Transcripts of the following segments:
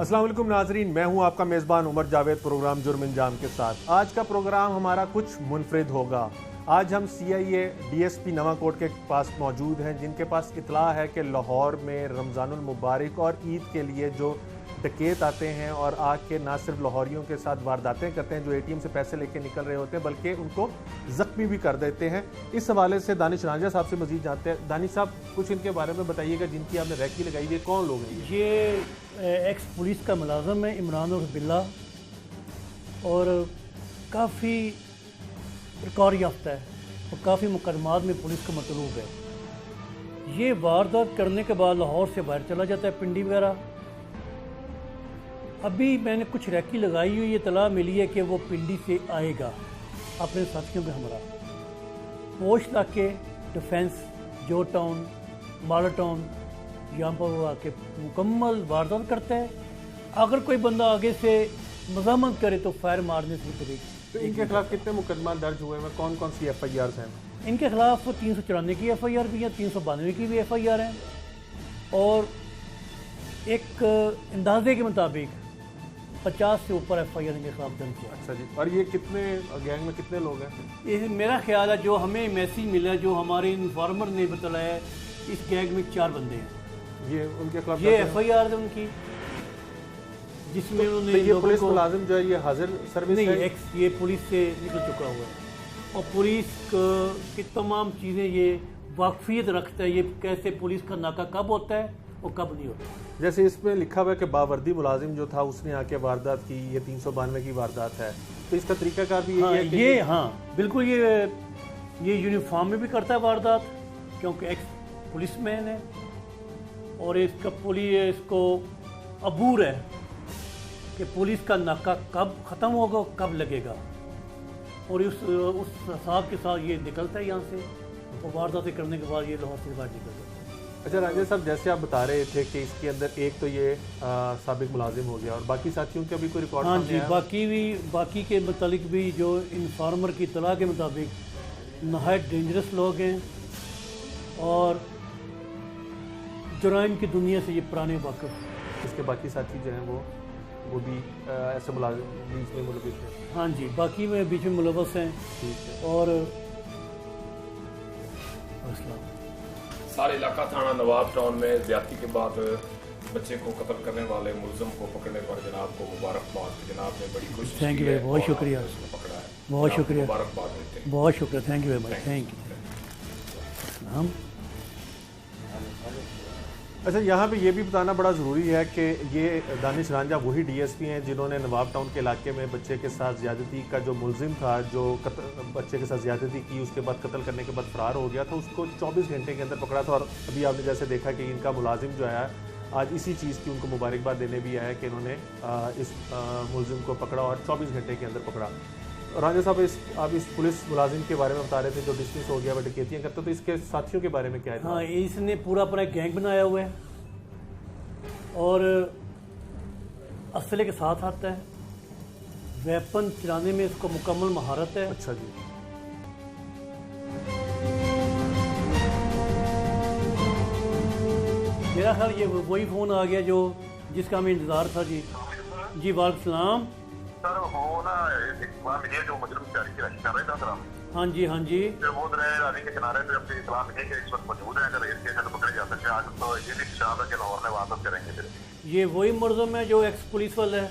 अस्सलाम वालेकुम नाजरीन, मैं हूं आपका मेज़बान उमर जावेद प्रोग्राम जुर्म इंजाम के साथ। आज का प्रोग्राम हमारा कुछ मुनफरिद होगा। आज हम CIA DSP नवाकोट के पास मौजूद हैं, जिनके पास इतला है कि लाहौर में रमज़ानुल मुबारक और ईद के लिए जो डकैत आते हैं और आके ना सिर्फ लाहौरियों के साथ वारदातें करते हैं, जो ATM से पैसे लेके निकल रहे होते हैं, बल्कि उनको ज़ख्मी भी कर देते हैं। इस हवाले से दानिश रांझा साहब से मज़ीद जानते हैं। दानिश साहब, कुछ इनके बारे में बताइएगा जिनकी आपने रैकी लगाई है, कौन लोग हैं ये एक्स पुलिस का मुलाजम है इमरान उर्फ बिल्ला, और काफ़ी रिकॉर्ड याफ्ता है और काफ़ी मुकदमात में पुलिस का मतलूब है। ये वारदात करने के बाद लाहौर से बाहर चला जाता है, पिंडी वगैरह। अभी मैंने कुछ रैकी लगाई हुई, ये तला मिली है कि वो पिंडी से आएगा अपने साथियों के हमरा। पोश इलाके, डिफेंस, जो टाउन, माला टाउन, यहाँ पर वो आके मुकम्मल वारदात करता है। अगर कोई बंदा आगे से मज़ामत करे तो फायर मारने से तरीक। तो इनके खिलाफ कितने मुकदमा दर्ज हुए हैं, कौन कौन सी FIRs हैं? इनके खिलाफ 394 की FIR भी है, 392 की भी FIR है, और एक अंदाजे के मुताबिक 50 से ऊपर FIR इनके खिलाफ दर्ज हुआ। अच्छा जी। और ये कितने गैंग में कितने लोग हैं? ये मेरा ख्याल है, जो हमें मैसेज मिला, जो हमारे इन्फॉर्मर ने बताया है, इस गैंग में 4 बंदे हैं। ये उनके खिलाफ ये FIR है उनकी, जिसमें उन्होंने ये पुलिस मुलाजिम जो है ये हाजिर सर्विस नहीं, है? ये पुलिस से निकल चुका हुआ है और पुलिस की तमाम चीज़ें ये वाकफियत रखता है, ये कैसे पुलिस का नाका कब होता है और कब नहीं होता। जैसे इसमें लिखा हुआ है कि बावर्दी मुलाजिम जो था उसने आके वारदात की, ये 392 की वारदात है, तो इसका तरीकाकार भी हाँ, यही है कि ये हाँ बिल्कुल, ये यूनिफॉर्म में भी करता है वारदात, क्योंकि एक्स पुलिसमैन है, और इसको अबूर है कि पुलिस का नाका कब ख़त्म होगा, कब लगेगा, और उस हिसाब के साथ ये निकलता है यहाँ से, और वारदातें करने के बाद ये लाहौर से बाहर निकल जाता है। अच्छा राजेश साहब, जैसे आप बता रहे थे कि इसके अंदर एक तो ये साबिक मुलाजिम हो गया और बाकी साथियों के अभी कोई रिकॉर्ड? हाँ जी, बाकी के मुतालिक भी जो इन्फॉर्मर की इतला के मुताबिक नहायत डेंजरस लोग हैं और जुराइम की दुनिया से ये पुराने वाकिफ। इसके बाकी साथी जो हैं वो भी ऐसे मुलाजिम बीच में मुलविस हैं? हाँ जी, बाकी में बीच में मुलवस हैं। ठीक है। और सारे इलाका थाना नवाब टाउन में ज्यादती के बाद बच्चे को कत्ल करने वाले मुलजम को पकड़ने पर जनाब को मुबारकबाद। जनाब ने बड़ी कोशिश थैंक यू भाई, बहुत शुक्रिया, पकड़ा है, बहुत शुक्रिया, मुबारकबाद देते हैं। बहुत शुक्रिया, थैंक यू भाई, थैंक यू। हम अच्छा, यहाँ पे ये भी बताना बड़ा ज़रूरी है कि ये दानिश रांझा वही DSP हैं जिन्होंने नवाब टाउन के इलाके में बच्चे के साथ ज़्यादती का जो मुलजिम था, जो बच्चे के साथ ज़्यादती की, उसके बाद कत्ल करने के बाद फ़रार हो गया था, उसको 24 घंटे के अंदर पकड़ा था। और अभी आपने जैसे देखा कि इनका मुलाजिम जो है आज इसी चीज़ की उनको मुबारकबाद देने भी आया कि इन्होंने इस मुलजिम को पकड़ा और 24 घंटे के अंदर पकड़ा। रांझा साहब, आप इस पुलिस मुलाजिम के बारे में बता रहे थे जो डिसमिस हो गया, डकैतियाँ करते, तो इसके साथियों के बारे में क्या है? हाँ, इसने पूरा अपना एक गैंग बनाया हुआ है और असले के साथ आता है, वेपन चलाने में इसको मुकम्मल महारत है। अच्छा जी। मेरा ख्याल ये वही फ़ोन आ गया जो जिसका हमें इंतज़ार था। जी जी, वालेकुम सलाम सर। वो ना एक बार मिली है जो मुजरिम जारी की रखी कर रहे थे। हाँ जी, हाँ जी। वो रानी के किनारे पे अपनी इतला मिली कि इस वक्त मौजूद है, अगर इसके अंदर पकड़े जा सकते हैं। आज तो ये भी शायद है कि लाहौर में वापस करेंगे फिर। ये वही मुलजिम है जो एक्स पुलिस वाला है?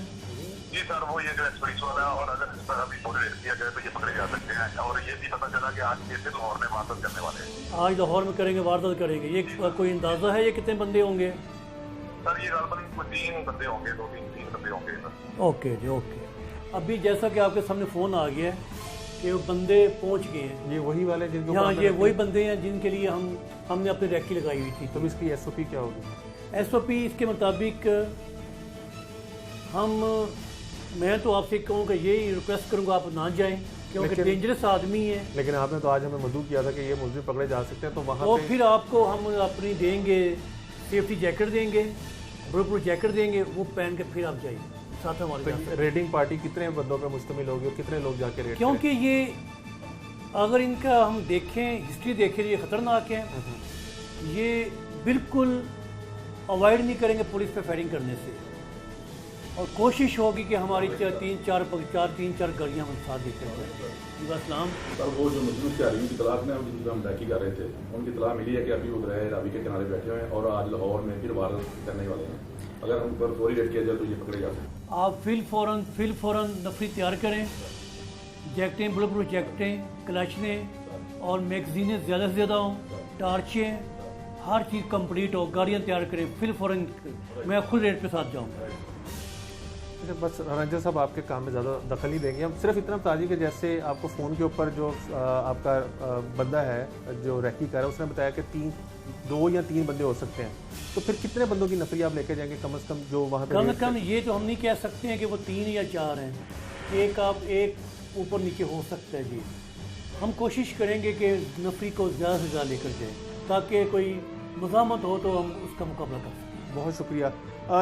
जी सर, वो ये जो एक्स पुलिस वाला है, और अगर इस पर अभी पूरे रेट किया जाए तो ये पकड़े जा सकते हैं। और ये भी पता चला कि आज ये फिर लाहौर में वापस करने वाले हैं। आज लाहौर में करेंगे, वारदात करेंगे। ये कोई अंदाज़ा है ये कितने बंदे होंगे? सर ये गलबन कुछ 3 बंदे होंगे, 2-3 बंदे होंगे सर। ओके जी, ओके। अभी जैसा कि आपके सामने फ़ोन आ गया है कि वो बंदे पहुंच गए हैं। ये वही वाले जिनके हाँ, ये वही बंदे हैं जिनके लिए हमने अपनी रैकी लगाई हुई थी। तो इसकी SOP क्या होगी? SOP इसके मुताबिक मैं तो आपसे कहूँ कि यही रिक्वेस्ट करूँगा, आप ना जाएं, क्योंकि डेंजरस आदमी है। लेकिन आपने तो आज हमें मदऊ किया था कि ये मुलजिम पकड़े जा सकते हैं, तो वहाँ और फिर आपको हम अपनी देंगे, सेफ्टी जैकेट देंगे, बुलेट जैकेट देंगे, वो पहन के फिर आप जाइए साथ हमारे। तो रेडिंग पार्टी कितने बंदों पर मुश्तमिल होगी और कितने लोग जाके रेड? क्योंकि ये अगर इनका हम देखें, हिस्ट्री देखें, ये ख़तरनाक है। ये बिल्कुल अवॉइड नहीं करेंगे पुलिस पे फायरिंग करने से। और कोशिश होगी कि हमारी तीन चार गाड़ियाँ हम साथ लेकर जाए। वालेकुम। सर वो जो मुस्लिम तैयारियों की तलाश में जिनकी हम बैकी कर रहे थे, उनकी तलाश मिली है कि अभी वो दरिया रावी के किनारे बैठे हुए हैं और आज लाहौर में फिर वारदात करने वाले हैं। अगर हम पर फौरी रेड किया जाए तो ये पकड़े जा सकते हैं। आप फिल फौरन नफरी तैयार करें, जैकटें, बुलेट प्रूफ जैकटें, कलाशनें और मैगजीनें ज़्यादा से ज़्यादा हों, टार्चें, हर चीज़ कंप्लीट हो, गाड़ियाँ तैयार करें, फिल फौरन मैं खुद रेड पे साथ जाऊँगा। बस रंजन साहब आपके काम में ज़्यादा दखल नहीं देंगे, हम सिर्फ इतना बता दें कि जैसे आपको फ़ोन के ऊपर जो आपका बंदा है जो रैकी कर रहा है, उसने बताया कि 2 या 3 बंदे हो सकते हैं, तो फिर कितने बंदों की नफरी आप लेके जाएंगे कम से कम जो वहाँ पे? कम से कम ये तो हम नहीं कह सकते हैं कि वो 3 या 4 हैं, एक ऊपर नीचे हो सकता है जी। हम कोशिश करेंगे कि नफरी को ज़्यादा से ज़्यादा लेकर जाएँ ताकि कोई मज़ामत हो तो हम उसका मुकाबला कर सकें। बहुत शुक्रिया।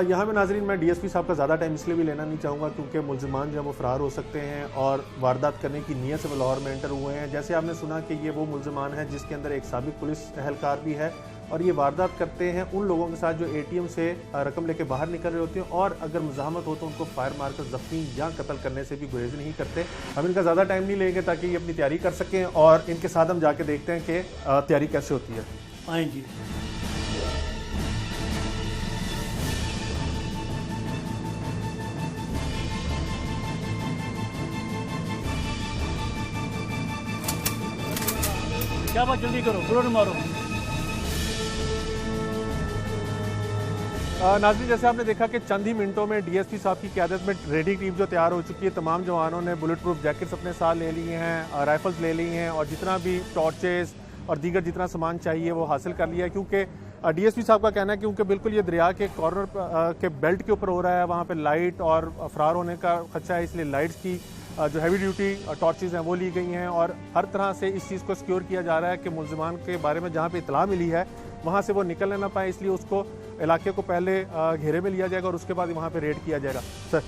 यहाँ में नाजरीन मैं डीएसपी साहब का ज़्यादा टाइम इसलिए भी लेना नहीं चाहूँगा क्योंकि मुल्ज़िमान जो है वो फ़रार हो सकते हैं और वारदात करने की नीयत से वो लाहौर में एंटर हुए हैं। जैसे आपने सुना कि ये वो मुल्ज़िमान है जिसके अंदर एक साबिक पुलिस अहलकार भी है और ये वारदात करते हैं उन लोगों के साथ जो एटीएम से रकम लेके बाहर निकल रहे होते हैं और अगर मुज़ाहमत हो तो उनको फायर मारकर ज़ख्मी या कत्ल करने से भी गुरेज नहीं करते। हम इनका ज़्यादा टाइम नहीं लेंगे ताकि ये अपनी तैयारी कर सकें और इनके साथ हम जाके देखते हैं कि तैयारी कैसे होती है। आएँ जी। क्या बात, जल्दी करो, बुलेट मारो। नाज़रीन जैसे आपने देखा कि चंद ही मिनटों में डीएसपी साहब की क़यादत में रेडिंग टीम जो तैयार हो चुकी है, तमाम जवानों ने बुलेट प्रूफ जैकेट्स अपने साथ ले लिए हैं, राइफल्स ले ली हैं और जितना भी टॉर्चेस और दीगर जितना सामान चाहिए वो हासिल कर लिया है क्योंकि डीएसपी साहब का कहना है क्योंकि बिल्कुल ये दरिया के कॉर्नर के बेल्ट के ऊपर हो रहा है, वहाँ पे लाइट और फरार होने का खदशा है, इसलिए लाइट्स की जो हैवी ड्यूटी टॉर्चेस हैं वो ली गई हैं और हर तरह से इस चीज़ को सिक्योर किया जा रहा है कि मुल्ज़िमान के बारे में जहाँ पे इतला मिली है वहाँ से वो निकलने ना पाए, इसलिए उसको इलाके को पहले घेरे में लिया जाएगा और उसके बाद वहाँ पे रेड किया जाएगा। सर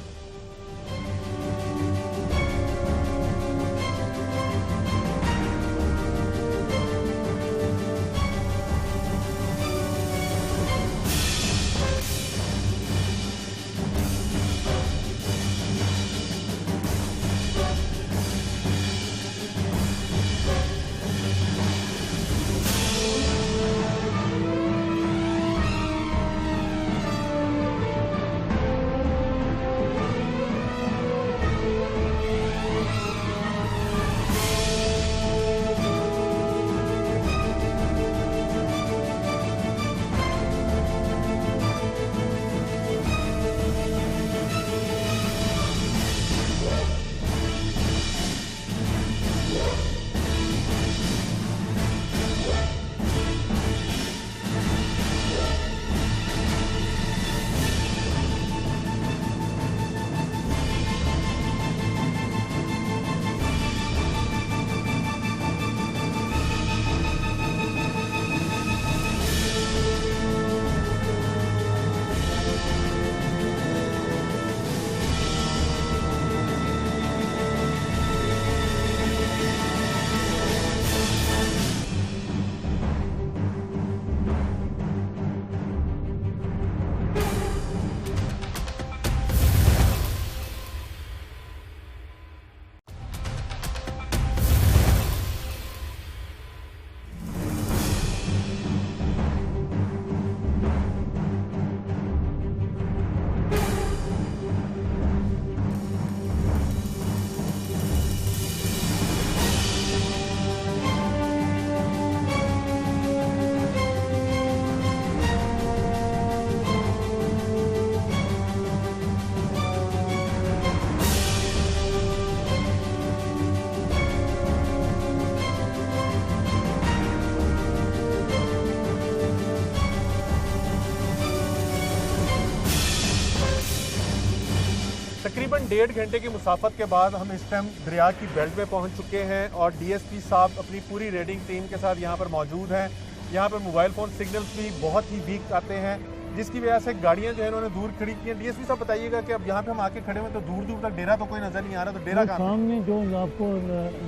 तकरीबन 1.5 घंटे की मुसाफत के बाद हम इस टाइम दरिया की बेल्ट में पहुंच चुके हैं और डीएसपी साहब अपनी पूरी रेडिंग टीम के साथ यहां पर मौजूद हैं। यहां पर मोबाइल फ़ोन सिग्नल्स भी बहुत ही वीक आते हैं जिसकी वजह से गाड़ियां जो है इन्होंने दूर खड़ी की हैं। डीएसपी साहब बताइएगा कि अब यहाँ पे हम आके खड़े हुए तो दूर दूर तक डेरा तो कोई नज़र नहीं आ रहा, तो डेरा कहाँ सामने जो आपको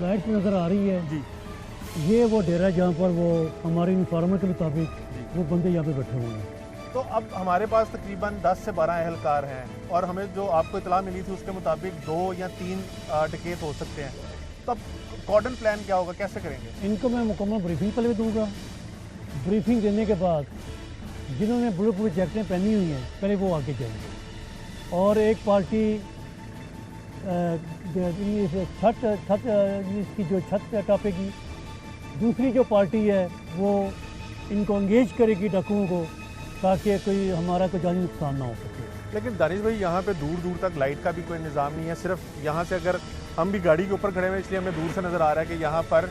लाइट नज़र आ रही है जी, ये वो डेरा जहाँ पर वो हमारे इन्फॉर्मर के मुताबिक वो बंदे यहाँ पे बैठे हुए हैं। तो अब हमारे पास तकरीबन 10 से 12 अहलकार हैं और हमें जो आपको इतला मिली थी उसके मुताबिक 2 या 3 डकैत हो सकते हैं। तब कॉर्डन प्लान क्या होगा, कैसे करेंगे? इनको मैं मुकम्मल ब्रीफिंग पहले दूंगा। ब्रीफिंग देने के बाद जिन्होंने बुलेट प्रूफ जैकेटें पहनी हुई हैं पहले वो आगे जाएंगे और एक पार्टी छत इसकी जो छत टापेगी, दूसरी जो पार्टी है वो इनको एंगेज करेगी डाकुओं को, ताकि कोई हमारा कोई जानी नुकसान ना हो सके। लेकिन दानिश भाई यहाँ पे दूर दूर तक लाइट का भी कोई निज़ाम नहीं है। सिर्फ यहाँ से अगर हम भी गाड़ी के ऊपर खड़े हुए इसलिए हमें दूर से नज़र आ रहा है कि यहाँ पर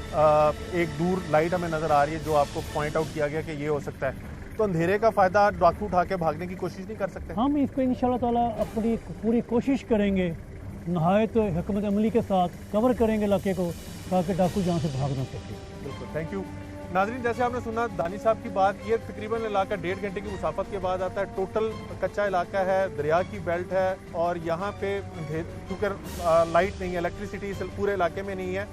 एक दूर लाइट हमें नज़र आ रही है जो आपको पॉइंट आउट किया गया कि ये हो सकता है। तो अंधेरे का फ़ायदा डाकू उठा के भागने की कोशिश नहीं कर सकते? हम इसको इंशाल्लाह ताला अपनी पूरी कोशिश करेंगे, नहायत हिकमत अमली के साथ कवर करेंगे इलाके को, ताकि डाकू जहाँ से भाग ना सके। बिल्कुल, थैंक यू। नाज़रीन, जैसे आपने सुना दानिश साहब की बात, ये तकरीबन इलाका 1.5 घंटे की मुसाफत के बाद आता है। टोटल कच्चा इलाका है, दरिया की बेल्ट है और यहाँ पे क्योंकि लाइट नहीं है, इलेक्ट्रिसिटी इस पूरे इलाके में नहीं है,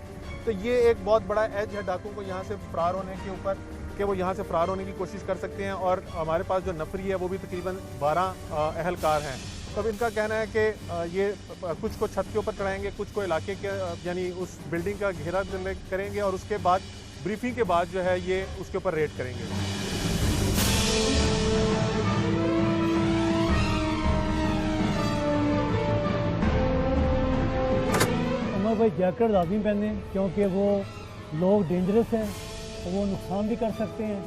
तो ये एक बहुत बड़ा एज है डाकू को यहाँ से फरार होने के ऊपर कि वो यहाँ से फरार होने की कोशिश कर सकते हैं। और हमारे पास जो नफरी है वो भी तकरीबन 12 अहलकार हैं। तो अब इनका कहना है कि ये कुछ को छत के ऊपर चढ़ाएंगे, कुछ को इलाके के यानी उस बिल्डिंग का घेरा करेंगे और उसके बाद ब्रीफिंग के बाद जो है ये उसके ऊपर रेड करेंगे। अमर भाई जैकेट लाजमी पहने क्योंकि वो लोग डेंजरस हैं और वो नुकसान भी कर सकते हैं।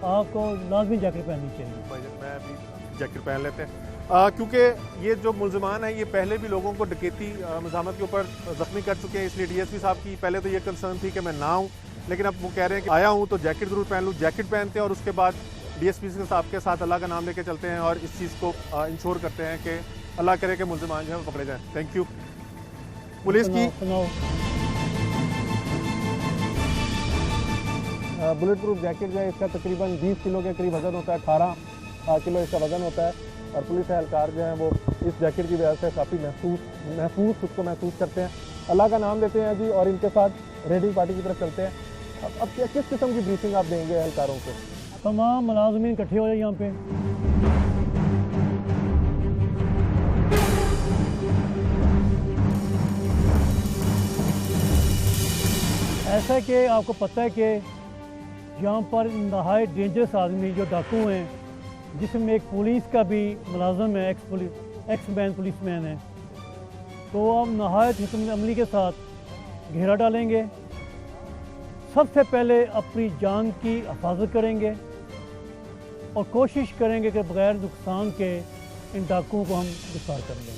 आपको लाजमी जैकेट पहननी चाहिए। मैं अभी जैकेट पहन लेते हैं क्योंकि ये जो मुलजमान है ये पहले भी लोगों को डकैती मज़ामत के ऊपर ज़ख्मी कर चुके हैं। इसलिए डीएसपी साहब की पहले तो ये कंसर्न थी कि मैं ना आऊँ, लेकिन अब वो कह रहे हैं कि आया हूँ तो जैकेट ज़रूर पहन लूँ। जैकेट पहनते हैं और उसके बाद डीएसपी साहब के साथ अल्लाह का नाम लेके चलते हैं और इस चीज़ को इंश्योर करते हैं कि अल्लाह करे कि मुलजमान जो है पकड़े जाएँ। Thank you. पुलिस की बुलेट प्रूफ जैकेट जो है इसका तकरीबन 20 किलो के करीब वज़न होता है, 18 किलो इसका वज़न होता है और पुलिस एहलकार जो है वो इस जैकेट की वजह से काफ़ी महफूज खुद को महसूस करते हैं। अल्लाह का नाम लेते हैं जी और इनके साथ रेडिंग पार्टी की तरफ चलते हैं। अब किस किस्म की ब्रीफिंग आप देंगे एहलकारों को? तमाम मुलाजमीन इकट्ठे हो जाए यहाँ पे। ऐसा कि आपको पता है कि यहाँ पर नहायत डेंजरस आदमी जो डाकू हैं, जिसमें एक पुलिस का भी मुलाजम है, एक्स मैन पुलिसमैन है, तो हम नहायत हिकमत अमली के साथ घेरा डालेंगे। सबसे पहले अपनी जान की हिफाजत करेंगे और कोशिश करेंगे कि बग़ैर नुकसान के इन डाकुओं को हम गिरफ्तार कर लें।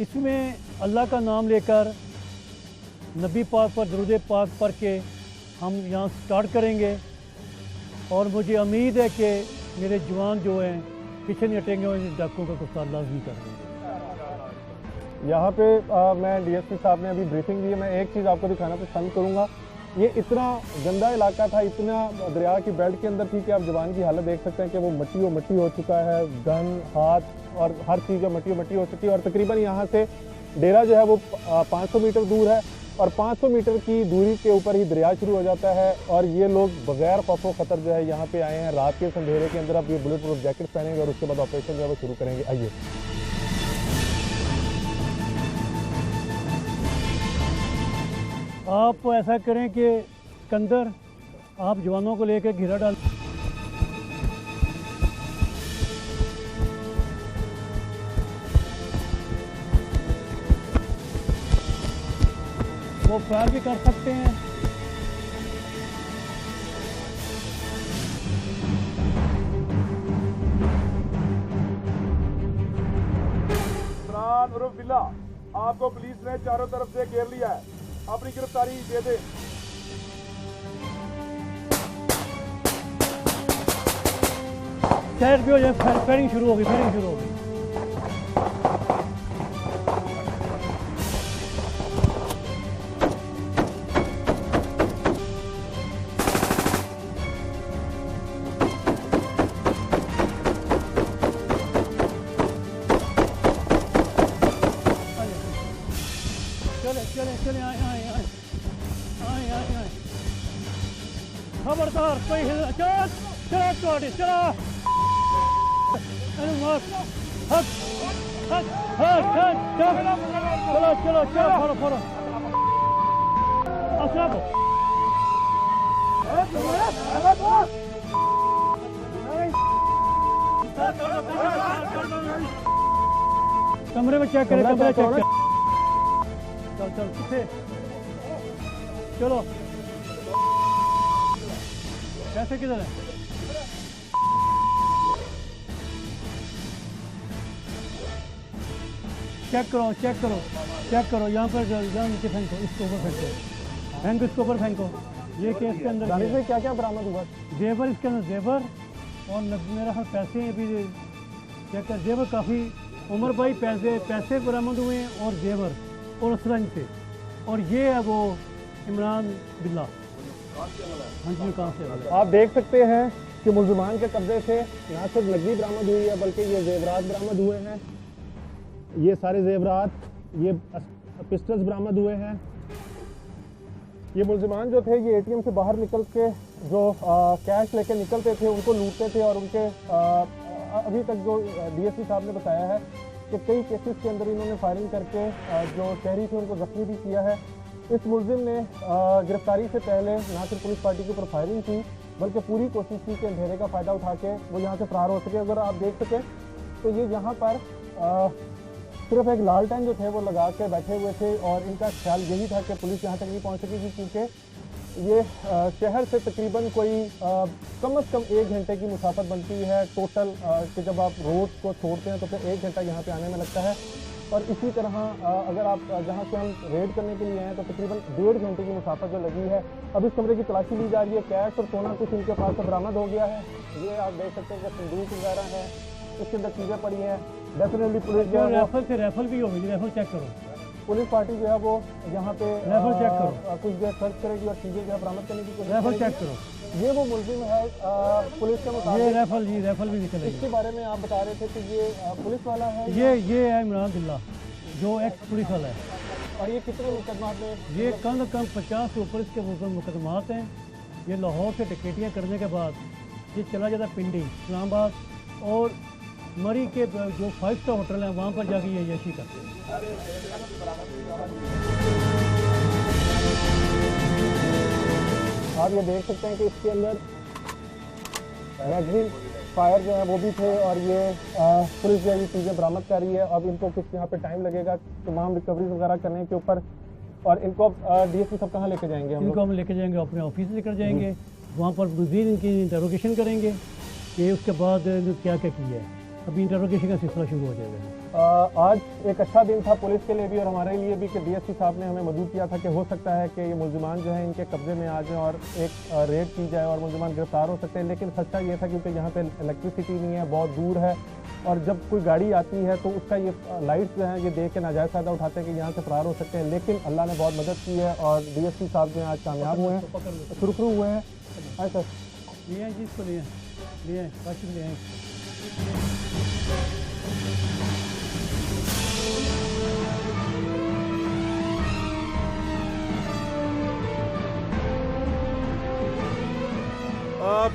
इसमें अल्लाह का नाम लेकर नबी पाक पर दरूद पाक पढ़ के हम यहाँ स्टार्ट करेंगे और मुझे उम्मीद है कि मेरे जवान जो हैं पीछे नहीं हटेंगे और इन डाकुओं का गिरफ्तार लाजमी कर देंगे। यहाँ पे मैं डीएसपी साहब ने अभी ब्रीफिंग दी है। मैं एक चीज़ आपको दिखाना पसंद करूँगा। ये इतना गंदा इलाका था, इतना दरिया की बेल्ट के अंदर थी कि आप जवान की हालत देख सकते हैं कि वो मट्टी हो चुका है, गन हाथ और हर चीज़ जो मट्टी हो चुकी है। और तकरीबन यहाँ से डेरा जो है वो 500 मीटर दूर है और 500 मीटर की दूरी के ऊपर ही दरिया शुरू हो जाता है। और ये लोग बगैर खौफ खतर जो है यहाँ पे आए हैं रात के अंधेरे के अंदर। अब ये बुलेट प्रूफ जैकेट पहनेंगे और उसके बाद ऑपरेशन जो है वो शुरू करेंगे। आइए आप ऐसा करें कि सिकंदर आप जवानों को लेकर घेरा डाल। वो फायर भी कर सकते हैं। बिल्ला, आपको पुलिस ने चारों तरफ से घेर लिया है, अपनी गिरफ्तारी दे दे। साइड भी हो जाए, फायरिंग शुरू होगी। चले आए। खबरदार कोई हिल चला। अरे मार हट हट हट हट चलो चलो चलो फोड़ो फोड़ो असरा को कमरे में चेक करें कमरे चेक कर चल चल किथे चलो पैसे किधर है चेक करो चेक करो चेक करो यहाँ पर यहाँ नीचे फेंको इसके ऊपर फेंको फेंको इसके ऊपर फेंको ये केस के अंदर दानिश भाई क्या क्या बरामद हुआ? जेवर इसके अंदर जेवर और मेरा ख्याल पैसे हैं अभी चेक कर जेवर काफ़ी उमर भाई पैसे बरामद हुए हैं और जेवर और असरंज से और ये है वो इमरान बिल्ला हाँ जी कहाँ से आप देख सकते हैं कि मुल्ज़िमान के कब्जे से ना सिर्फ नकदी बरामद हुई है बल्कि ये जेवरात बरामद हुए हैं। ये सारे जेवरात ये पिस्टल्स बरामद हुए हैं। ये मुल्ज़िमान जो थे ये एटीएम से बाहर निकल के जो कैश लेके निकलते थे उनको लूटते थे और उनके अभी तक जो डीएसपी साहब ने बताया है कि कई केसेस के अंदर इन्होंने फायरिंग करके जो शहरी थे उनको जख्मी भी किया है। इस मुलजिम ने गिरफ्तारी से पहले ना सिर्फ पुलिस पार्टी के ऊपर फायरिंग की बल्कि पूरी कोशिश की कि अंधेरे का फ़ायदा उठा के वो यहाँ से फरार हो सके। अगर आप देख सकें तो ये यहाँ पर सिर्फ एक लालटेन जो थे वो लगा के बैठे हुए थे और इनका ख्याल यही था कि पुलिस यहाँ तक नहीं पहुँच सकेगी क्योंकि ये शहर से तकरीबन कोई कम से कम 1 घंटे की मुसाफत बनती है टोटल कि जब आप रोड को छोड़ते हैं तो फिर 1 घंटा यहाँ पे आने में लगता है। और इसी तरह अगर आप जहाँ से हम रेड करने के लिए आए तो तकरीबन 1.5 घंटे की मुसाफत जो लगी है। अब इस कमरे की तलाशी ली जा रही है। कैश और सोना कुछ इनके पास से बरामद हो गया है। ये आप देख सकते हैं कि संदूक वगैरह है, इसके अंदर चीज़ें पड़ी हैं। डेफिनेटली पुलिस जो है रेफल भी होगी, रेफल चेक करो। पुलिस पार्टी जो है वो यहाँ पे रेफल चेक करो, कुछ देर सर्च करेगी और चीज़ें जो है बरामद करने की कोशिश रेफल करेगी। चेक करो। ये वो मुलजिम है पुलिस के मुताबिक। ये रेफल भी निकलेगी। इसके बारे में आप बता रहे थे कि ये पुलिस वाला है। ये है इमरान बिल्ला जो एक्स पुलिस वाला है। और ये कितने मुकदमात में? ये कम से कम 50 से ऊपर इसके मुकदमात हैं। ये लाहौर से टिकटियाँ करने के बाद ये चला जाता पिंडी इस्लामाबाद और मरी के जो 5 स्टार होटल हैं वहाँ पर जाके ये यशी करते हैं। आप ये देख सकते हैं कि इसके अंदर मैगजीन फायर जो है वो भी थे और ये पुलिस जो है ये चीज़ें बरामद कर रही है। अब इनको कुछ यहाँ पे टाइम लगेगा तमाम रिकवरीज वगैरह करने के ऊपर। और इनको डीएसपी सब कहाँ लेके जाएंगे? इनको हम लेके जाएंगे अपने ऑफिस लेकर जाएंगे, वहाँ पर मज़ीद इनकी इंटरोगेशन करेंगे कि उसके बाद क्या क्या किया है। अभी इंटरोगेशन का सिलसिला शुरू हो जाएगा। आज एक अच्छा दिन था पुलिस के लिए भी और हमारे लिए भी कि डीएसपी साहब ने हमें मदद किया था कि हो सकता है कि ये मुल्जिमान जो है इनके कब्जे में आ जाए और एक रेड की जाए और मुल्जिमान गिरफ्तार हो सकते हैं। लेकिन सच्चा ये था क्योंकि यहाँ पे इलेक्ट्रिसिटी नहीं है, बहुत दूर है और जब कोई गाड़ी आती है तो उसका ये लाइट्स जो है ये देख के नाजायज़ फ़ायदा उठाते हैं कि यहाँ से फरार हो सकते हैं। लेकिन अल्लाह ने बहुत मदद की है और डीएसपी साहब जो है आज कामयाब हुए हैं, सुरखरू हुए हैं। हाँ सर, लिए हैं जिसको लिए काशिफ लिए हैं।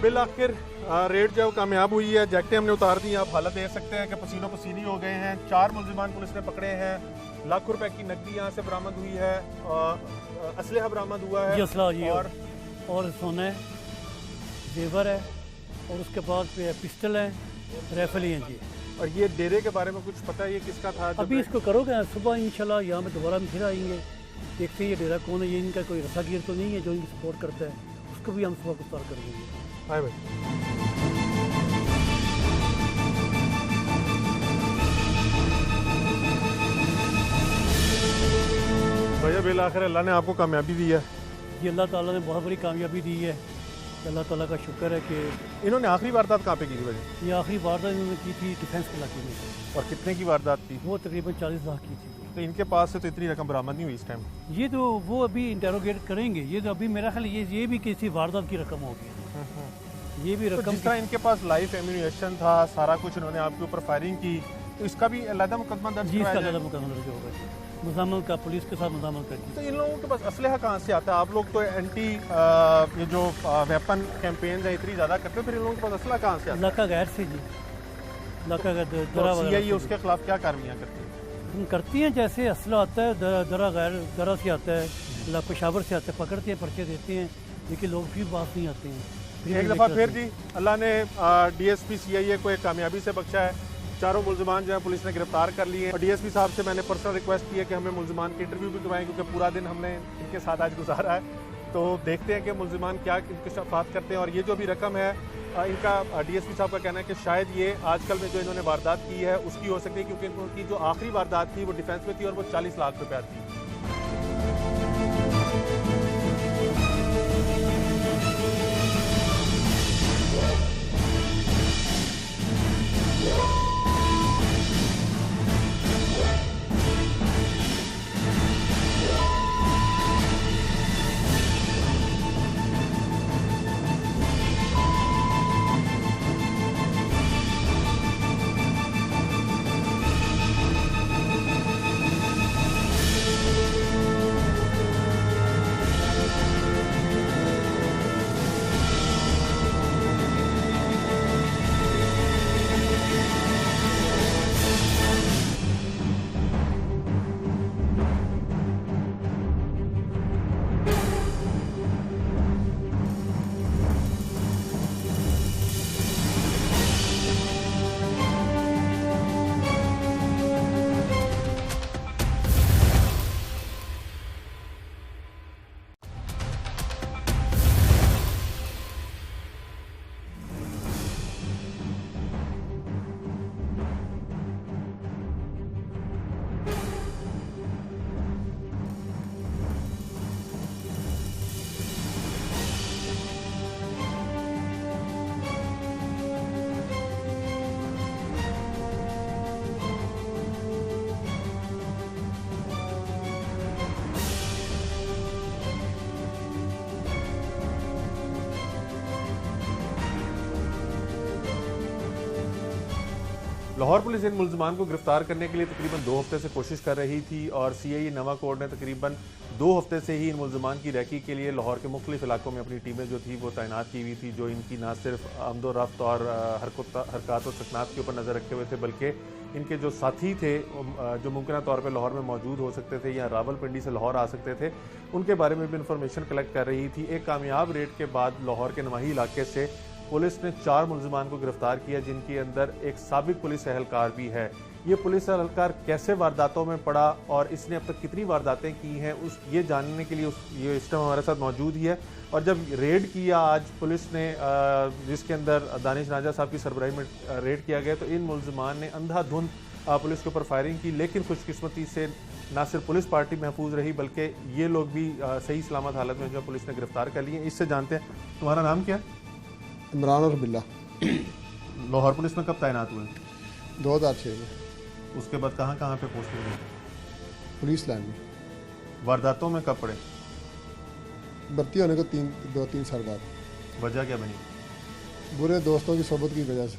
बिल आखिर रेड जो कामयाब हुई है। जैकेटें हमने उतार दी। आप हालत देख सकते हैं कि पसीनो पसीनी हो गए हैं। 4 मुल्जिमान पुलिस ने पकड़े हैं। लाखों रुपए की नकदी यहाँ से बरामद हुई है। असलहा बरामद हुआ है और सोना है, जेवर है और उसके बाद पिस्टल है, राइफल ही हैं जी। और ये डेरे के बारे में कुछ पता है ये किसका था? अभी इसको करोगे सुबह इंशाल्लाह यहाँ पे दोबारा फिर आएंगे, देखते हैं ये डेरा कौन है। ये इनका कोई रसागीर तो नहीं है जो इनकी सपोर्ट करता है, उसको भी हम सुबह गिरफ्तार करेंगे। हाय भाई, भैया बिल आखिर अल्लाह ने आपको कामयाबी दी है। ये अल्लाह ताला ने बहुत बड़ी कामयाबी दी है। अल्लाह ताला का शुक्र है कि इन्होंने आखिरी वारदात कहाँ पे की थी भाई? ये आखिरी वारदात इन्होंने की थी डिफेंस इलाके में। और कितने की वारदात थी? वो तकरीबन 40 लाख की थी। तो इनके पास से तो इतनी रकम बरामद नहीं हुई इस टाइम। ये तो वो अभी इंटेरोगेट करेंगे। ये तो अभी मेरा ख्याल ये भी किसी वारदात की रकम होगी। ये भी तो रकम जिस तरह इनके पास लाइफ एम्यूनिशन था, सारा कुछ इन्होंने आपके ऊपर फायरिंग की, तो इसका भी अलग मुकदमा दर्ज जी, इसका कराया अलग मुकदमा दर्ज होगा मुजामल का, पुलिस के साथ मुजामल करके। तो इन लोगों के पास असलहा कहाँ से आता है? आप लोग तो एंटी ये जो वेपन कैंपेन है इतनी ज़्यादा करते हो, फिर इन लोगों के पास असलहा कहाँ से आता है? इलाका गैर से जी, इलाका का तो दरा सीआईए वगैरह उसके खिलाफ क्या कार्रवाइयाँ करती है? करती हैं। जैसे असला आता है दरा से आता है, पेशावर से आता है, पकड़ते हैं, पर्चे देते हैं, लेकिन लोग फिर बात नहीं आते हैं। एक दफ़ा फिर जी अल्लाह ने डीएसपी सीआईए को एक कामयाबी से बख्शा है। चारों मुल्ज़िमान जो है पुलिस ने गिरफ्तार कर लिए हैं। और डीएसपी साहब से मैंने पर्सनल रिक्वेस्ट की है कि हमें मुल्ज़िमान की इंटरव्यू भी करवाएं, क्योंकि पूरा दिन हमने इनके साथ आज गुजारा है। तो देखते हैं कि मुल्ज़िमान क्या इंकशाफात करते हैं। और ये जो भी रकम है इनका डीएसपी साहब का कहना है कि शायद ये आजकल में जो इन्होंने वारदात की है उसकी हो सकती है, क्योंकि इनकी जो आखिरी वारदात थी वो डिफेंस में थी और वो 40 लाख रुपया थी। लाहौर पुलिस इन मुल्ज़िमान को गिरफ्तार करने के लिए तकरीबन 2 हफ्ते से कोशिश कर रही थी और सीआईए नवा कोर्ट ने तकरीबन 2 हफ्ते से ही इन मुल्ज़िमान की रैकी के लिए लाहौर के मुख्तलिफ इलाकों में अपनी टीमें जो थी वो तैनात की हुई थी, जो इनकी ना सिर्फ आमदोरफ्त और हरकत और सकनात के ऊपर नज़र रखे हुए थे, बल्कि इनके जो साथी थे जो मुमकिन तौर पर लाहौर में मौजूद हो सकते थे या रावलपिंडी से लाहौर आ सकते थे, उनके बारे में भी इंफॉर्मेशन कलेक्ट कर रही थी। एक कामयाब रेड के बाद लाहौर के नवाही इलाके से पुलिस ने 4 मुल्ज़िमान को गिरफ्तार किया, जिनके अंदर एक साबिक पुलिस एहलकार भी है। ये पुलिस एहलकार कैसे वारदातों में पड़ा और इसने अब तक कितनी वारदातें की हैं ये जानने के लिए ये इस टाइम हमारे साथ मौजूद ही है। और जब रेड किया आज पुलिस ने, जिसके अंदर दानिश रांझा साहब की सरबराही में रेड किया गया, तो इन मुल्ज़िमान ने अंधाधुंध पुलिस के ऊपर फायरिंग की, लेकिन खुशकिस्मती से ना सिर्फ पुलिस पार्टी महफूज रही बल्कि ये लोग भी सही सलामत हालत में जो पुलिस ने गिरफ्तार कर लिए। इससे जानते हैं, तुम्हारा नाम क्या है? इमरान और बिल्ला। लाहौर पुलिस में कब तैनात हुए? 2006 में। उसके बाद कहाँ कहाँ पे पोस्टिंग हुई? पुलिस लाइन में। वारदातों में कब पड़े? भर्ती होने को 2-3 साल बाद। वजह क्या बनी? बुरे दोस्तों की सोबत की वजह से।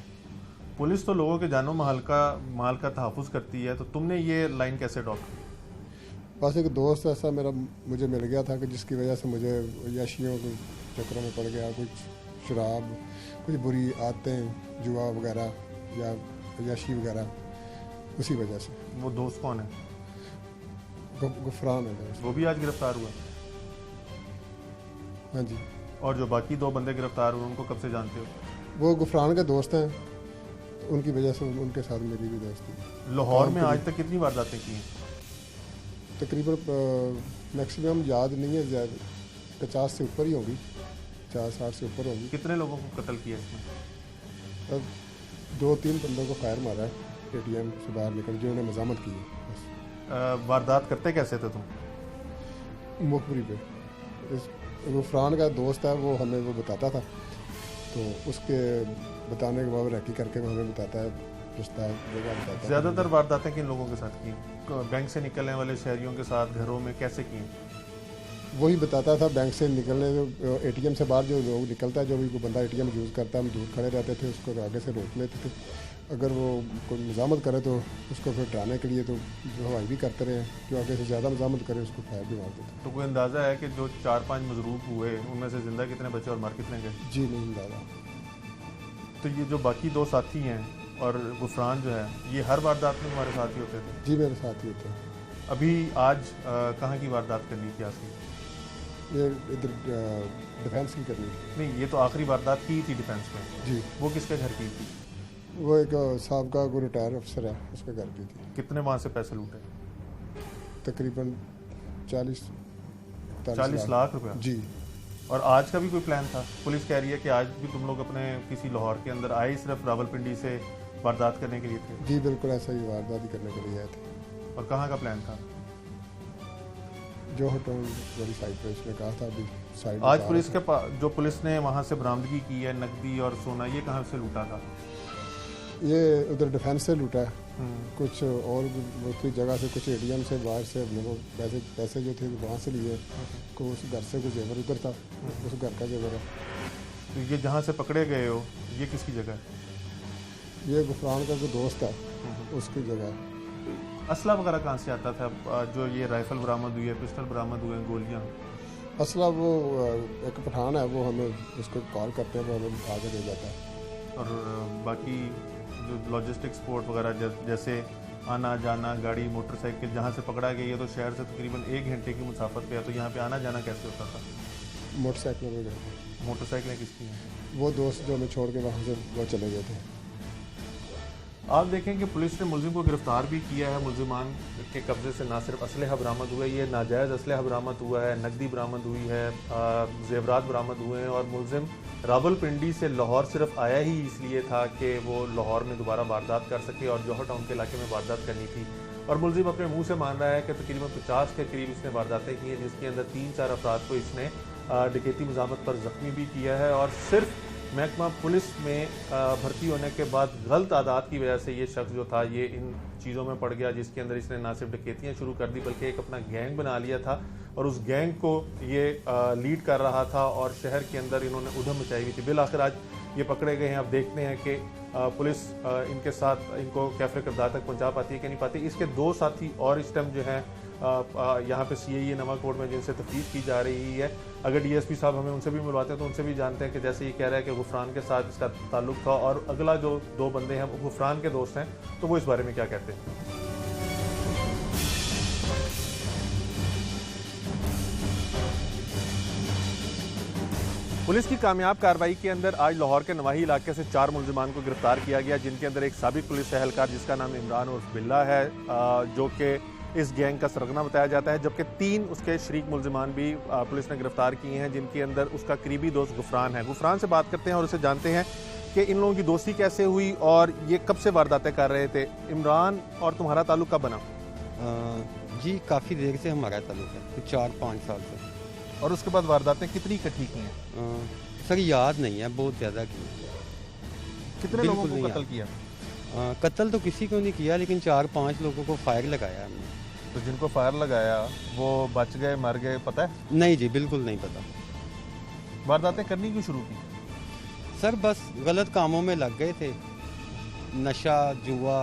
पुलिस तो लोगों के जानो माल का तहफ़्फ़ुज़ करती है, तो तुमने ये लाइन कैसे अडॉप्ट की? बस एक दोस्त ऐसा मुझे मिल गया था कि जिसकी वजह से मुझे याशियों के चक्करों में पड़ गया, कुछ शराब, कुछ बुरी आदतें, जुआ वगैरह या याशी वगैरह, उसी वजह से। वो दोस्त कौन है? गुफरान है दोस्त। वो भी आज गिरफ्तार हुआ? हाँ जी। और जो बाकी 2 बंदे गिरफ्तार हुए उनको कब से जानते हो? वो गुफरान के दोस्त हैं, उनकी वजह से उनके साथ मेरी भी दोस्ती। लाहौर में आज तक कितनी वारदातें की हैं? तकरीबन मैक्सिमम याद नहीं है, 50 से ऊपर ही होगी, 50-60 से ऊपर होगी। कितने लोगों को कत्ल किया इसमें? अब 2-3 बंदों को फायर मारा है एटीएम से बाहर निकल, जिन्होंने मजामत की है। वारदात करते कैसे थे तुम? मुखबरी पे गुफरान का दोस्त है, वो हमें वो बताता था, तो उसके बताने के बाद रैकी करके वो हमें बताता है, रास्ता जगह बताता है। ज़्यादातर वारदातें किन लोगों के साथ की? बैंक से निकलने वाले शहरियों के साथ, घरों में कैसे की? वही बताता था, बैंक से निकलने, एटीएम से बाहर जो लोग निकलता है, जो भी कोई बंदा एटीएम यूज़ करता है, हम दूर खड़े रहते थे, उसको आगे से रोक लेते थे। अगर वो कोई मजामत करे तो उसको फिर डराने के लिए तो जो हवाई भी करते रहे, जो आगे से ज़्यादा मजामत करे उसको फायर भी मार देते। तो कोई अंदाज़ा है कि जो 4-5 मजरूब हुए उनमें से ज़िंदा कितने बचे और मर कितने गए? जी नहीं अंदाज़ा। तो ये जो बाकी 2 साथी हैं और गुफरान जो है, ये हर वारदात में तुम्हारे साथ ही होते थे? जी मेरे साथ ही होते हैं। अभी आज कहाँ की वारदात करनी थी आपकी? ये इधर डिफेंस की करनी थी। नहीं, ये तो आखिरी वारदात की थी डिफेंस में। जी। वो किसके घर की थी? वो एक साहब का कोई रिटायर अफसर है, उसके घर की थी। कितने वहाँ से पैसे लूटे? तकरीबन 40 लाख रुपया? जी। और आज का भी कोई प्लान था? पुलिस कह रही है कि आज भी तुम लोग अपने किसी लाहौर के अंदर आए सिर्फ रावलपिंडी से वारदात करने के लिए थे? जी बिल्कुल, ऐसा ही वारदात ही करने के लिए आए थे। और कहाँ का प्लान था? जो होटल वाली साइड पे उसने कहा था अभी साइड। आज पुलिस के जो पुलिस ने वहाँ से बरामदगी की है नकदी और सोना, ये कहाँ से लूटा था? ये उधर डिफेंस से लूटा है। कुछ और दूसरी जगह से, कुछ एटीएम से, बाहर से अपने को पैसे जो थे वहाँ से लिए। को उस घर से कुछ जेवर उधर था, उस घर का जेवर है। तो ये जहाँ से पकड़े गए हो, ये किसकी जगह है? ये गुफरान का जो दोस्त है उसकी जगह है। असला वगैरह कहाँ से आता था? जो ये राइफल बरामद हुई है, पिस्टल बरामद हुए हैं, गोलियाँ? असला वो एक पठान है, वो हमें उसको कॉल करते हैं, वो हमें आगे दे जाता है। और बाकी जो लॉजिस्टिक सपोर्ट वगैरह जैसे आना जाना, गाड़ी मोटरसाइकिल, जहाँ से पकड़ा गया, ये तो शहर से तकरीबन 1 घंटे की मुसाफत पे है, तो यहाँ पे आना जाना कैसे होता था? मोटरसाइकिल में गए। मोटरसाइकिलें किसकी हैं? वो दोस्त जो हमें छोड़ के वहाँ से वो चले गए थे। आप देखें कि पुलिस ने मुलजिम को गिरफ्तार भी किया है। मुलजिमान के कब्जे से ना सिर्फ असलहा बरामद हुआ है, ये नाजायज़ असलहा बरामद हुआ है, नकदी बरामद हुई है, जेवरात बरामद हुए हैं। और मुलजिम रावलपिंडी से लाहौर सिर्फ आया ही इसलिए था कि वो लाहौर में दोबारा वारदात कर सके और जौहर टाउन के इलाके में वारदात करनी थी। और मुलजिम अपने मुँह से मान रहा है कि तकरीबन 50 के करीब इसने वारदातें की हैं, जिसके अंदर 3-4 अफराद को इसने डकैती मज़ामत पर ज़ख्मी भी किया है। और सिर्फ महकमा पुलिस में भर्ती होने के बाद गलत आदात की वजह से ये शख्स जो था ये इन चीज़ों में पड़ गया, जिसके अंदर इसने ना सिर्फ डकैतियाँ शुरू कर दी बल्कि एक अपना गैंग बना लिया था और उस गैंग को ये लीड कर रहा था और शहर के अंदर इन्होंने उधम मचाई हुई थी। बिल आखिर आज ये पकड़े गए हैं। अब देखते हैं कि पुलिस इनके साथ इनको कैफे किरदार तक पहुँचा पाती है कि नहीं पाती। इसके 2 साथी और इस टाइम जो हैं यहाँ पे CIE नवाकोट में जिनसे तफ्तीश की जा रही है। अगर DSP साहब हमें उनसे भी मिलवाते हैं तो उनसे भी जानते हैं कि जैसे ये कह रहा है कि गुफरान के साथ इसका ताल्लुक था और अगला जो 2 बंदे हैं वो गुफरान के दोस्त हैं, तो वो इस बारे में क्या कहते हैं। पुलिस की कामयाब कार्रवाई के अंदर आज लाहौर के नवाही इलाके से 4 मुलजिमान को गिरफ्तार किया गया, जिनके अंदर एक साबिक पुलिस एहलकार जिसका नाम इमरान उर्फ बिल्ला है, जो कि इस गैंग का सरगना बताया जाता है, जबकि 3 उसके शरीक मुलजिमान भी पुलिस ने गिरफ्तार किए हैं, जिनके अंदर उसका करीबी दोस्त गुफरान है। गुफरान से बात करते हैं और उसे जानते हैं कि इन लोगों की दोस्ती कैसे हुई और ये कब से वारदातें कर रहे थे। इमरान और तुम्हारा ताल्लुक कब बना? जी काफ़ी देर से हमारा ताल्लुक है, 4-5 साल से। और उसके बाद वारदातें कितनी इकट्ठी की हैं? सर याद नहीं है, बहुत ज़्यादा की। कितने लोगों को कत्ल किया? कत्ल तो किसी को नहीं किया, लेकिन 4-5 लोगों को फायर लगाया हमने। तो जिनको फायर लगाया वो बच गए, मर गए, पता है? नहीं जी, बिल्कुल नहीं पता। वारदातें करनी क्यों शुरू की? सर बस गलत कामों में लग गए थे, नशा जुआ,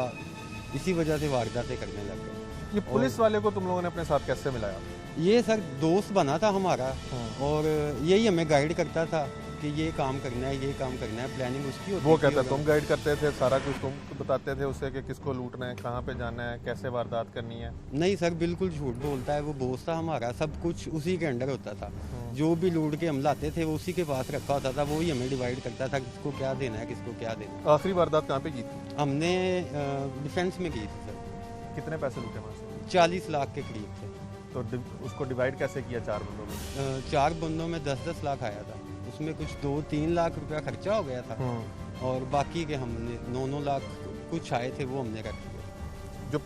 इसी वजह से वारदातें करने लग गए। ये पुलिस वाले को तुम लोगों ने अपने साथ कैसे मिलाया? ये सर दोस्त बना था हमारा और यही हमें गाइड करता था कि ये काम करना है, ये काम करना है, प्लानिंग उसकी होती थी। वो कहता तुम गाइड करते थे, सारा कुछ तुम बताते थे उसे कि किसको लूटना है, कहाँ पे जाना है, कैसे वारदात करनी है? नहीं सर, बिल्कुल झूठ बोलता है। वो दोस्त था हमारा, सब कुछ उसी के अंडर होता था। जो भी लूट के हम लाते थे वो उसी के पास रखा होता था, वो ही हमें डिवाइड करता था किसको क्या देना है, किसको क्या देना। आखिरी वारदात कहाँ पे की थी? हमने डिफेंस में की थी सर। कितने पैसे लूटे वहाँ से? 40 लाख के करीब थे। तो उसको डिवाइड कैसे किया 4 बंदों में? 4 बंदों में 10-10 लाख आया था। उसमें कुछ 2-3 लाख रुपया खर्चा हो गया था और बाकी के हमने 9-9 लाख कुछ आए थे वो हमने रख दिए। जो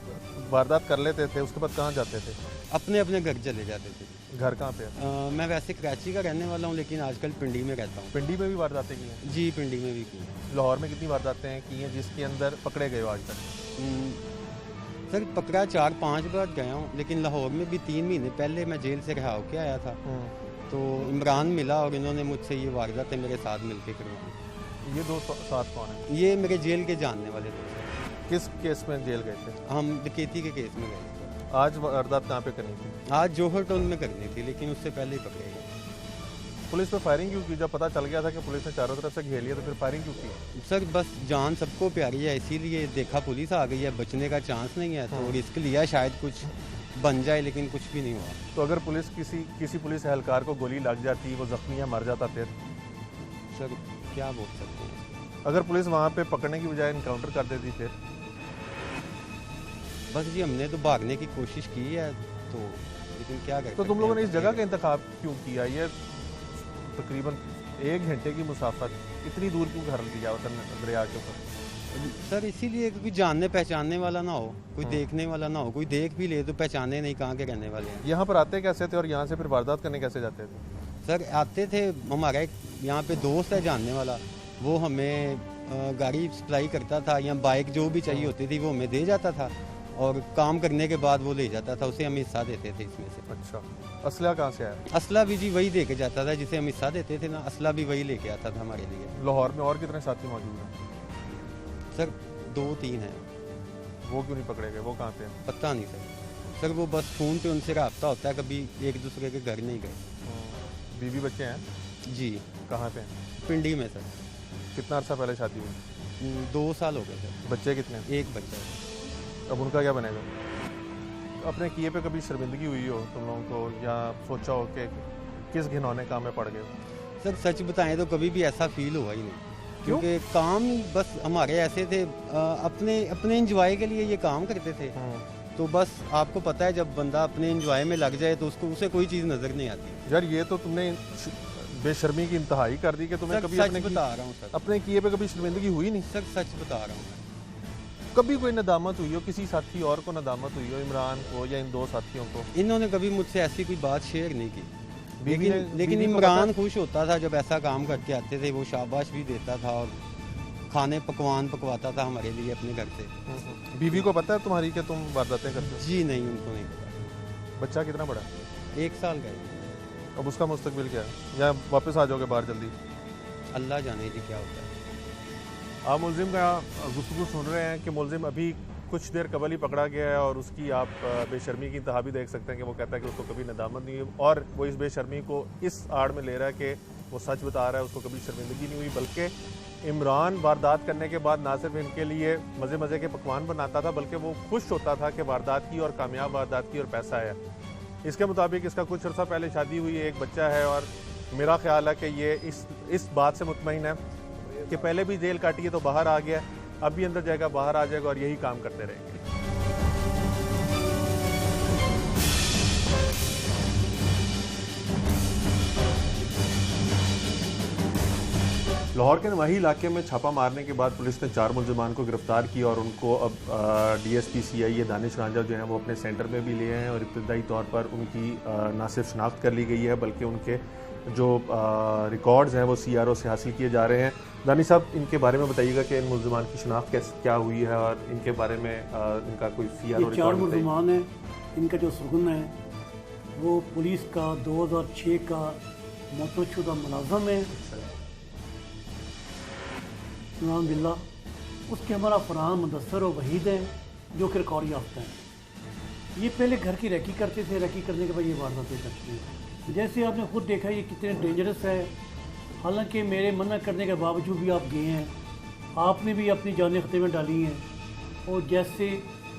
वारदात कर लेते थे उसके बाद कहाँ जाते थे? अपने अपने घर चले जाते थे। घर कहाँ पे? मैं वैसे कराची का रहने वाला हूँ, लेकिन आजकल पिंडी में रहता हूँ। पिंडी में भी वारदातें की हैं? जी पिंडी में भी की हैं। लाहौर में कितनी वारदातें की हैं जिसके अंदर पकड़े गए हो आज तक? सर पकड़ा 4-5 बार गया हूँ, लेकिन लाहौर में भी 3 महीने पहले मैं जेल से रिहा होकर आया था। तो इमरान मिला और इन्होंने मुझसे ये वारदातें मेरे साथ मिलकर करवाई। ये 2 साथ कौन है? ये मेरे जेल के जानने वाले दोस्त। किस केस में जेल गए थे? हम डकैती के केस में गए थे। आज वारदात कहाँ पे करनी थी? आज जौहर टाउन में करनी थी, लेकिन उससे पहले ही पकड़े गए। पुलिस पे फायरिंग क्यों की? जब पता चल गया था कि पुलिस ने चारों तरफ से घेर लिया तो फिर फायरिंग क्यों की? सर बस जान सबको प्यारी है, इसीलिए देखा पुलिस आ गई है, बचने का चांस नहीं है तो रिस्क लिया शायद कुछ बन जाए, लेकिन कुछ भी नहीं हुआ। तो अगर पुलिस किसी पुलिस एहलकार को गोली लग जाती, वो जख्मी या मर जाता, फिर सर क्या बोल सकते हैं? अगर पुलिस वहाँ पे पकड़ने की बजाय इनकाउंटर कर देती फिर? बस जी हमने तो भागने की कोशिश की है तो, लेकिन क्या करें। तो तुम लोगों ने इस जगह का इंतखाब क्यों किया? ये तकरीबन 1 घंटे की मुसाफत, इतनी दूर क्यों कर लिया वतन दरिया के ऊपर? सर इसीलिए कोई जानने पहचानने वाला ना हो, कोई देखने वाला ना हो, कोई देख भी ले तो पहचाने नहीं कहाँ के रहने वाले हैं। यहाँ पर आते कैसे थे और यहाँ से फिर वारदात करने कैसे जाते थे? सर आते थे, हमारा एक यहाँ पे दोस्त है जानने वाला, वो हमें गाड़ी सप्लाई करता था या बाइक जो भी चाहिए होती थी वो हमें दे जाता था और काम करने के बाद वो ले जाता था, उसे हम हिस्सा देते थे इसमें से। अच्छा, असला कहाँ से आया? असला भी जी वही दे के जाता था जिसे हम हिस्सा देते थे ना, असला भी वही लेके आता था हमारे लिए। लाहौर में और कितने साथी मौजूद हैं? सर 2-3 हैं। वो क्यों नहीं पकड़े गए? वो कहाँ पे हैं? पता नहीं सर वो बस फ़ोन पे उनसे रब्ता होता है, कभी एक दूसरे के घर नहीं गए। बीवी बच्चे हैं? जी। कहाँ पे हैं? पिंडी में सर। कितना अर्सा पहले शादी हुई? 2 साल हो गए सर। बच्चे कितने हैं? एक बच्चा है। अब उनका क्या बनेगा? अपने किए पे कभी शर्मिंदगी हुई हो तुम लोगों को, या सोचा हो कि किस घिनौने काम में पड़ गए हो? सर सच बताएं तो कभी भी ऐसा फील हुआ ही नहीं, क्योंकि काम बस हमारे ऐसे थे, अपने एंजॉय के लिए ये काम करते थे। तो बस आपको पता है जब बंदा अपने एंजॉय में लग जाए तो उसको उसे कोई चीज़ नज़र नहीं आती। यार ये तो तुमने बेशर्मी की इंतहाई कर दी कि तुम्हें कभी बता रहा हूँ सर, अपने किए पे कभी शर्मिंदगी हुई नहीं? सर सच बता रहा हूँ। कभी कोई नदामत हुई हो, किसी साथी और को नदामत हुई हो, इमरान को या इन 2 साथियों को? इन्होंने कभी मुझसे ऐसी कोई बात शेयर नहीं की, लेकिन बीवी इमरान खुश होता था जब ऐसा काम करके आते थे, वो शाबाश भी देता था और खाने पकवान पकवाता था हमारे लिए अपने घर से। बीवी को पता है तुम्हारी कि तुम वारदातें करते हो? जी नहीं, उनको नहीं पता। बच्चा कितना बड़ा? 1 साल का। अब उसका मुस्तकबिल क्या है? या वापस आ जाओगे बाहर जल्दी? अल्लाह जाने जी क्या होता है। आप मुलजिम का गुफ्तगू सुन रहे हैं कि मुलजिम अभी कुछ देर कबल ही पकड़ा गया है और उसकी आप बेशर्मी की इंतहा भी देख सकते हैं कि वो कहता है कि उसको कभी नदामत नहीं हुई, और वो इस बेशर्मी को इस आड़ में ले रहा है कि वो सच बता रहा है, उसको कभी शर्मिंदगी नहीं हुई। बल्कि इमरान वारदात करने के बाद ना सिर्फ इनके लिए मज़े मज़े के पकवान बनाता था, बल्कि वो खुश होता था कि वारदात की और कामयाब वारदात की और पैसा आया। इसके मुताबिक इसका कुछ अर्सा पहले शादी हुई है, एक बच्चा है, और मेरा ख्याल है कि ये इस बात से मुतमईन है कि पहले भी जेल काटी है तो बाहर आ गया, अब भी अंदर जाएगा, बाहर आ जाएगा और यही काम करते रहेंगे। लाहौर के नवाही इलाके में छापा मारने के बाद पुलिस ने 4 मुलजमान को गिरफ्तार किया और उनको अब DSP CI दानिश रांझा जो हैं वो अपने सेंटर में भी लिए हैं, और इब्तदाई तौर पर उनकी ना सिर्फ शनाख्त कर ली गई है बल्कि उनके जो रिकॉर्ड्स हैं वो CRO से हासिल किए जा रहे हैं। दानिश साहब, इनके बारे में बताइएगा कि इन मुलजमान की शनाख्त कैसे क्या हुई है और इनके बारे में इनका कोई CRO रिकॉर्ड? 4 मुलजमान हैं। इनका जो सुरगन है वो पुलिस का 2006 का मुतअशुदा मुलाजम है इमरान बिल्ला, उसके हमारा फरहान मुदस्सर और वहीद हैं जो कि रिकॉर्ड याफ्ता हैं। ये पहले घर की रैकी करते थे, रैकी करने के बाद ये वारदातें करते हैं। जैसे आपने खुद देखा ये कितने डेंजरस है, हालांकि मेरे मना करने के बावजूद भी आप गए हैं, आपने भी अपनी जान खतरे में डाली हैं, और जैसे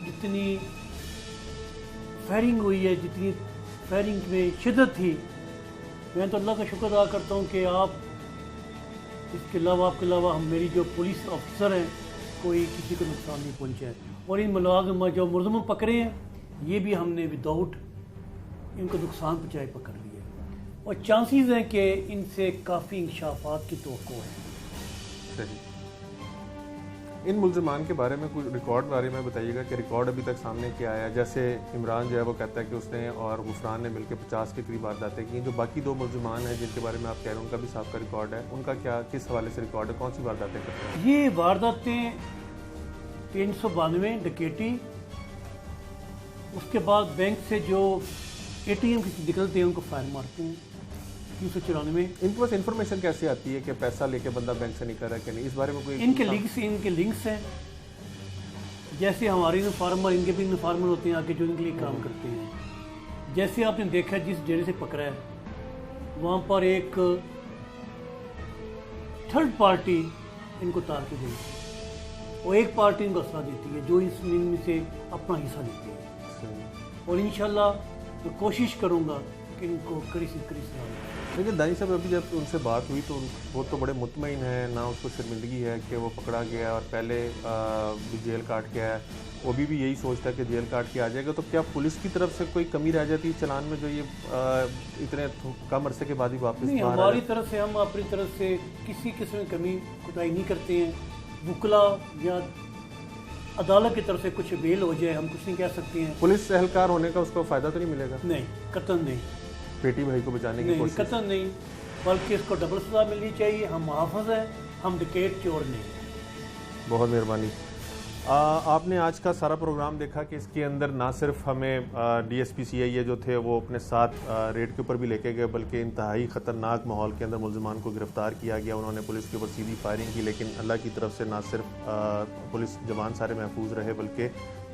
जितनी फायरिंग हुई है, जितनी फायरिंग में शिद्दत थी, मैं तो अल्लाह का शुक्र अदा करता हूँ कि आप इसके अलावा आपके अलावा हम मेरी जो पुलिस ऑफिसर हैं कोई किसी को नुकसान नहीं पहुँचा है, और इन मुलाजिम जो मुलज़िम पकड़े हैं ये भी हमने विदाउट इनको नुकसान पहुँचाए पकड़ लिए, और चांसेस हैं कि इनसे काफ़ी इंकशाफात की तवक्को है। सही। इन मुलजमान के बारे में कुछ रिकॉर्ड बारे में बताइएगा कि रिकॉर्ड अभी तक सामने क्या आया? जैसे इमरान जो है वो कहता है कि उसने और गुफरान ने मिलकर 50 के करीब वारदातें की। जो बाकी 2 मुलजमान हैं जिनके बारे में आप कह रहे हैं उनका भी साहब का रिकॉर्ड है, उनका क्या, किस हवाले से रिकॉर्ड है, कौन सी वारदातें करते हैं? ये वारदातें 392 डकैती, उसके बाद बैंक से जो ATM निकलते हैं उनको फायर मारते हैं 394। इनके पास इन्फॉर्मेशन कैसे आती है कि पैसा लेके बंदा बैंक से निकल रहा है कि नहीं? इस बारे में कोई इनके लिंक्स हैं, जैसे हमारे इन्फॉर्मर, इनके भी इन्फॉर्मर होते हैं आगे जो इनके लिए काम करते हैं। जैसे आपने देखा जिस डेरे से पकड़ा है वहाँ पर एक थर्ड पार्टी इनको तार के गई और एक पार्टी इनको असला देती है जो इनमें से अपना हिस्सा देती है। और इंशाल्लाह मैं कोशिश करूँगा कि इनको कड़ी से कड़ी सजा मिले। लेकिन दानी साहब अभी जब उनसे बात हुई तो वो तो बड़े मुतमईन हैं, ना उसको शर्मिंदगी है कि वो पकड़ा गया और पहले भी जेल काट के आया, वो भी यही सोचता है कि जेल काट के आ जाएगा। तो क्या पुलिस की तरफ से कोई कमी रह जाती है चलान में जो ये इतने कम अरसे के बाद ही वापस नहीं? हमारी तरफ से हम अपनी तरफ से किसी किस्म की कमी कोताही नहीं करते हैं। वुकला या अदालत की तरफ से कुछ बेल हो जाए हम कुछ नहीं कह सकते हैं। पुलिस एहलकार होने का उसको फ़ायदा तो नहीं मिलेगा? नहीं, कतन नहीं। बेटी भाई को बचाने की कोशिश? कतन नहीं, बल्कि इसको डबल सजा मिलनी चाहिए। हम मुहाफ़िज़ हैं, हम डकैत चोर नहीं। बहुत मेहरबानी। आपने आज का सारा प्रोग्राम देखा कि इसके अंदर ना सिर्फ हमें DSP CIA जो थे वो अपने साथ रेड के ऊपर भी लेके गए, बल्कि इंतहाई ख़तरनाक माहौल के अंदर मुल्ज़िमान को गिरफ़्तार किया गया। उन्होंने पुलिस के ऊपर सीधी फायरिंग की, लेकिन अल्लाह की तरफ से ना सिर्फ पुलिस जवान सारे महफूज रहे, बल्कि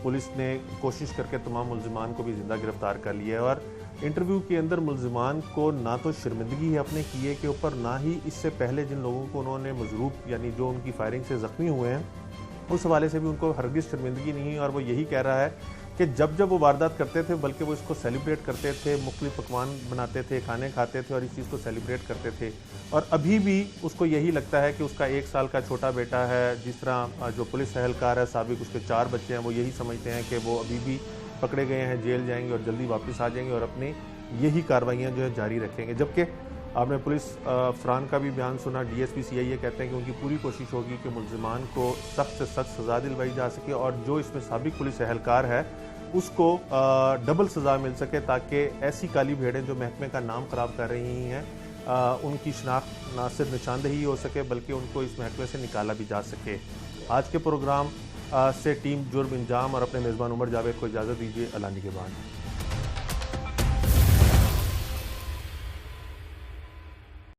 पुलिस ने कोशिश करके तमाम मुल्ज़िमान को भी ज़िंदा गिरफ़्तार कर लिया है। और इंटरव्यू के अंदर मुल्ज़िमान को ना तो शर्मिंदगी है अपने किए के ऊपर, ना ही इससे पहले जिन लोगों को उन्होंने मजरूब यानी जो उनकी फायरिंग से ज़ख्मी हुए हैं उस हवाले से भी उनको हरगिज़ शर्मिंदगी नहीं। और वो यही कह रहा है कि जब वो वारदात करते थे बल्कि वो इसको सेलिब्रेट करते थे, मुख्तलिफ पकवान बनाते थे, खाने खाते थे और इस चीज़ को सेलिब्रेट करते थे। और अभी भी उसको यही लगता है कि उसका 1 साल का छोटा बेटा है। जिस तरह जो पुलिस एहलकार है साबिक, उसके 4 बच्चे हैं, वो यही समझते हैं कि वो अभी भी पकड़े गए हैं, जेल जाएंगे और जल्दी वापस आ जाएंगे और अपनी यही कार्रवाइयाँ जो है जारी रखेंगे। जबकि आपने पुलिस अफरान का भी बयान सुना, DSP CIA कहते हैं कि उनकी पूरी कोशिश होगी कि मुल्ज़िमान को सख्त से सख्त सज़ा दिलवाई जा सके और जो इसमें साबिक पुलिस एहलकार है उसको डबल सज़ा मिल सके, ताकि ऐसी काली भेड़ें जो महकमे का नाम ख़राब कर रही हैं उनकी शनाख्त ना सिर्फ निशानदही हो सके बल्कि उनको इस महकमे से निकाला भी जा सके। आज के प्रोग्राम से टीम जुर्म इंजाम और अपने मेज़बान उमर जावेद को इजाज़त दीजिए। अल्लाह निगहबान।